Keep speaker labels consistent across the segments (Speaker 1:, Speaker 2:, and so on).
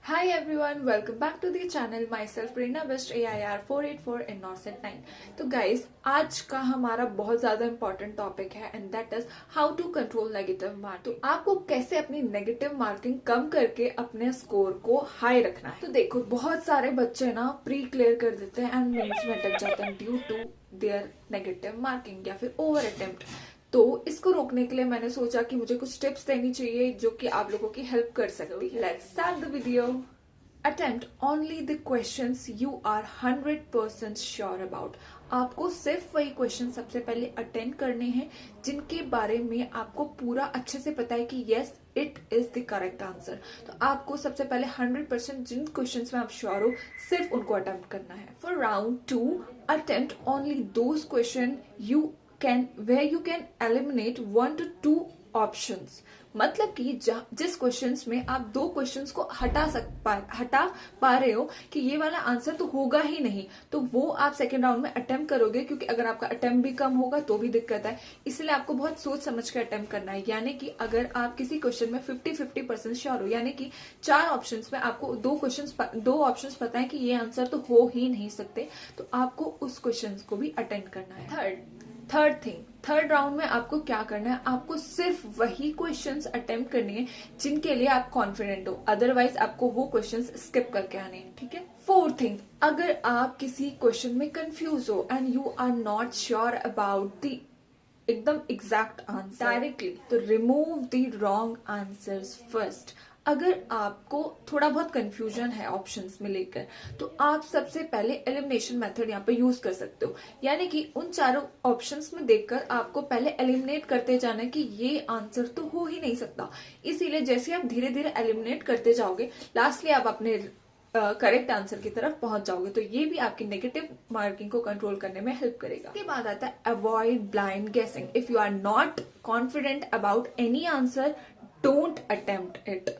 Speaker 1: Hi everyone, welcome back to the channel. Myself Prerna Best AIR 484 in Norset 9. तो guys, आज का हमारा बहुत ज्यादा important topic है and that is how to control negative mark. तो आपको कैसे अपनी negative marking कम करके अपने score को high रखना है. तो देखो बहुत सारे बच्चे ना pre clear कर देते हैं and means में अटक जाते हैं due to their negative marking या फिर over attempt. तो इसको रोकने के लिए मैंने सोचा कि मुझे कुछ टिप्स देनी चाहिए जो कि आप लोगों की हेल्प कर सकती है. Let's start the video. Attempt only the questions you are 100% sure about. आपको सिर्फ वही क्वेश्चन सबसे पहले अटेम्प्ट करने हैं जिनके बारे में आपको पूरा अच्छे से पता है कि yes it is the correct answer. तो आपको सबसे पहले 100% जिन क्वेश्चंस में आप श्योर हो सिर्फ उनको अटेम्प्ट करना है. For round 2 attempt only those question you where you can eliminate 1 to 2 options. मतलब कि जिस क्वेश्चंस में आप दो क्वेश्चंस को हटा पा रहे हो कि ये वाला आंसर तो होगा ही नहीं, तो वो आप सेकेंड राउंड में अटेम्प्ट करोगे. क्योंकि अगर आपका अटेम्प्ट भी कम होगा तो भी दिक्कत है, इसलिए आपको बहुत सोच समझ के अटेम्प्ट करना है. यानी कि अगर आप किसी क्वेश्चन में 50-50% श्योर हो, यानी कि 4 ऑप्शंस में आपको दो ऑप्शंस पता है कि ये आंसर तो हो ही नहीं सकते, तो आपको उस क्वेश्चन को भी अटेम्प्ट करना है. थर्ड राउंड में आपको क्या करना है, आपको सिर्फ वही क्वेश्चंस अटेम्प्ट करनी है जिनके लिए आप कॉन्फिडेंट हो. अदरवाइज आपको वो क्वेश्चंस स्किप करके आने हैं. ठीक है. फोर्थ थिंग, अगर आप किसी क्वेश्चन में कंफ्यूज हो and you are not sure about the एकदम एग्जैक्ट आंसर डायरेक्टली, तो remove the wrong answers first. अगर आपको थोड़ा बहुत कंफ्यूजन है ऑप्शंस में लेकर, तो आप सबसे पहले एलिमिनेशन मेथड यहाँ पे यूज कर सकते हो. यानी कि उन चारों ऑप्शंस में देखकर आपको पहले एलिमिनेट करते जाना है कि ये आंसर तो हो ही नहीं सकता. इसीलिए जैसे आप धीरे धीरे एलिमिनेट करते जाओगे, लास्टली आप अपने करेक्ट आंसर की तरफ पहुंच जाओगे. तो ये भी आपकी नेगेटिव मार्किंग को कंट्रोल करने में हेल्प करेगा. इसके बाद आता है avoid blind guessing. If you are not confident about any answer, don't attempt it.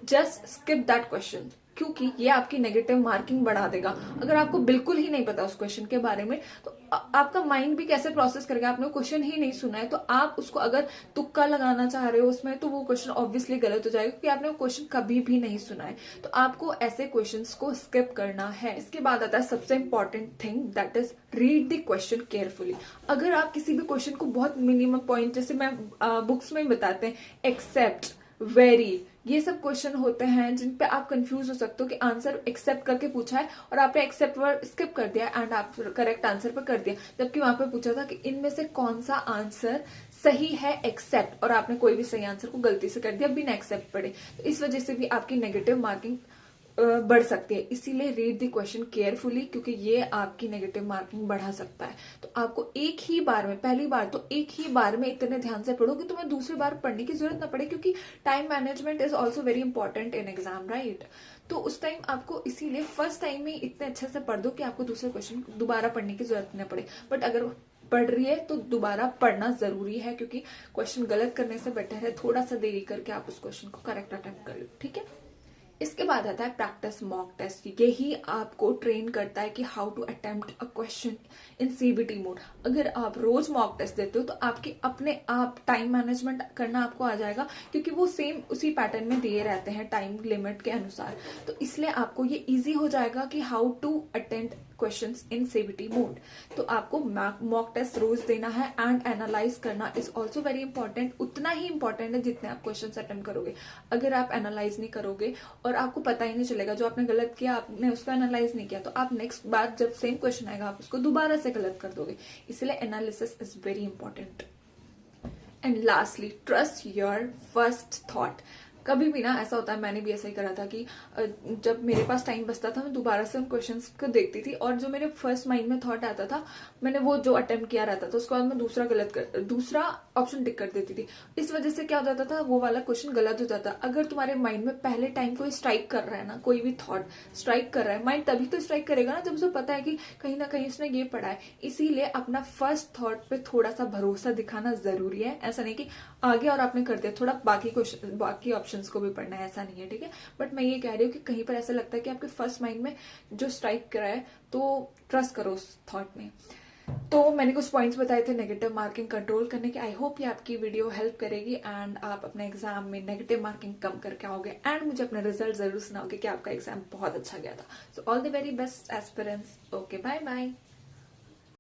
Speaker 1: Just skip that question, क्योंकि ये आपकी नेगेटिव मार्किंग बढ़ा देगा. अगर आपको बिल्कुल ही नहीं पता उस क्वेश्चन के बारे में, तो आपका माइंड भी कैसे प्रोसेस करेगा. आपने क्वेश्चन ही नहीं सुना है, तो आप उसको अगर तुक्का लगाना चाह रहे हो उसमें, तो वो क्वेश्चन ऑब्वियसली गलत हो जाएगा, क्योंकि आपने वो क्वेश्चन कभी भी नहीं सुना है. तो आपको ऐसे क्वेश्चंस को स्किप करना है. इसके बाद आता है सबसे important thing, that is read the question carefully. अगर आप किसी भी क्वेश्चन को बहुत मिनिमम पॉइंट, जैसे मैं बुक्स में बताते हैं एक्सेप्ट, वेरी, ये सब क्वेश्चन होते हैं जिन पे आप कंफ्यूज हो सकते हो कि आंसर एक्सेप्ट करके पूछा है और आपने एक्सेप्ट वर्ड स्किप कर दिया एंड आप करेक्ट आंसर पर कर दिया, जबकि वहां पे पूछा था कि इनमें से कौन सा आंसर सही है एक्सेप्ट, और आपने कोई भी सही आंसर को गलती से कर दिया बिना एक्सेप्ट पढ़े. तो इस वजह से भी आपकी नेगेटिव मार्किंग बढ़ सकती है. इसीलिए रीड द क्वेश्चन केयरफुली, क्योंकि ये आपकी नेगेटिव मार्किंग बढ़ा सकता है. तो आपको एक ही बार में, पहली बार तो एक ही बार में इतने ध्यान से पढ़ो कि तुम्हें दूसरी बार पढ़ने की जरूरत ना पड़े, क्योंकि time management is also very important in exam, right. तो उस टाइम आपको इसीलिए फर्स्ट टाइम में इतने अच्छे से पढ़ दो कि आपको दूसरे क्वेश्चन दोबारा पढ़ने की जरूरत न पड़े. बट अगर पढ़ रही है तो दोबारा पढ़ना जरूरी है, क्योंकि क्वेश्चन गलत करने से बेटर है थोड़ा सा देरी करके आप उस क्वेश्चन को करेक्ट अटेम्प्ट कर लो. ठीक है. इसके बाद आता है प्रैक्टिस मॉक टेस्ट. यही आपको ट्रेन करता है कि how to attempt a question in CBT mode. अगर आप रोज मॉक टेस्ट देते हो तो आपके अपने आप टाइम मैनेजमेंट करना आपको आ जाएगा, क्योंकि वो सेम उसी पैटर्न में दिए रहते हैं टाइम लिमिट के अनुसार. तो इसलिए आपको ये इजी हो जाएगा कि how to attempt questions in CBT mode. तो आपको मॉक टेस्ट रोज देना है एंड एनालाइज करना इज ऑल्सो वेरी इंपॉर्टेंट. उतना ही इंपॉर्टेंट है जितने आप क्वेश्चंस अटेम्प्ट करोगे. अगर आप एनालाइज नहीं करोगे और आपको पता ही नहीं चलेगा जो आपने गलत किया, आपने उसको एनालाइज नहीं किया, तो आप नेक्स्ट बार जब सेम क्वेश्चन आएगा आप उसको दोबारा से गलत कर दोगे. इसलिए analysis is very important. And lastly, trust your first thought. कभी भी ना ऐसा होता है, मैंने भी ऐसा ही करा था कि जब मेरे पास टाइम बचता था मैं दोबारा से उन क्वेश्चंस को देखती थी, और जो मेरे फर्स्ट माइंड में थॉट आता था मैंने वो जो अटेम्प्ट किया रहता था उसके बाद मैं दूसरा ऑप्शन टिक कर देती थी. इस वजह से क्या हो जाता था, वो वाला क्वेश्चन गलत हो जाता. अगर तुम्हारे माइंड में पहले टाइम कोई स्ट्राइक कर रहा है ना, कोई भी थॉट स्ट्राइक कर रहा है, माइंड तभी तो स्ट्राइक करेगा ना जब उसे पता है कि कहीं ना कहीं उसने ये पढ़ा है. इसीलिए अपना फर्स्ट थॉट पे थोड़ा सा भरोसा दिखाना जरूरी है. ऐसा नहीं कि आगे और आपने कर दिया, थोड़ा बाकी ऑप्शंस को भी पढ़ना है, ऐसा नहीं है. ठीक है. बट मैं ये कह रही हूँ कि कहीं पर ऐसा लगता है कि आपके फर्स्ट माइंड में जो स्ट्राइक करा है, तो ट्रस्ट करो उस थॉट में. तो मैंने कुछ पॉइंट्स बताए थे नेगेटिव मार्किंग कंट्रोल करने के। आई होप ये आपकी वीडियो हेल्प करेगी एंड आप अपने एग्जाम में नेगेटिव मार्किंग कम करके आओगे एंड मुझे अपना रिजल्ट जरूर सुनाओगे कि आपका एग्जाम बहुत अच्छा गया था। So all the very best aspirants. Okay, bye bye.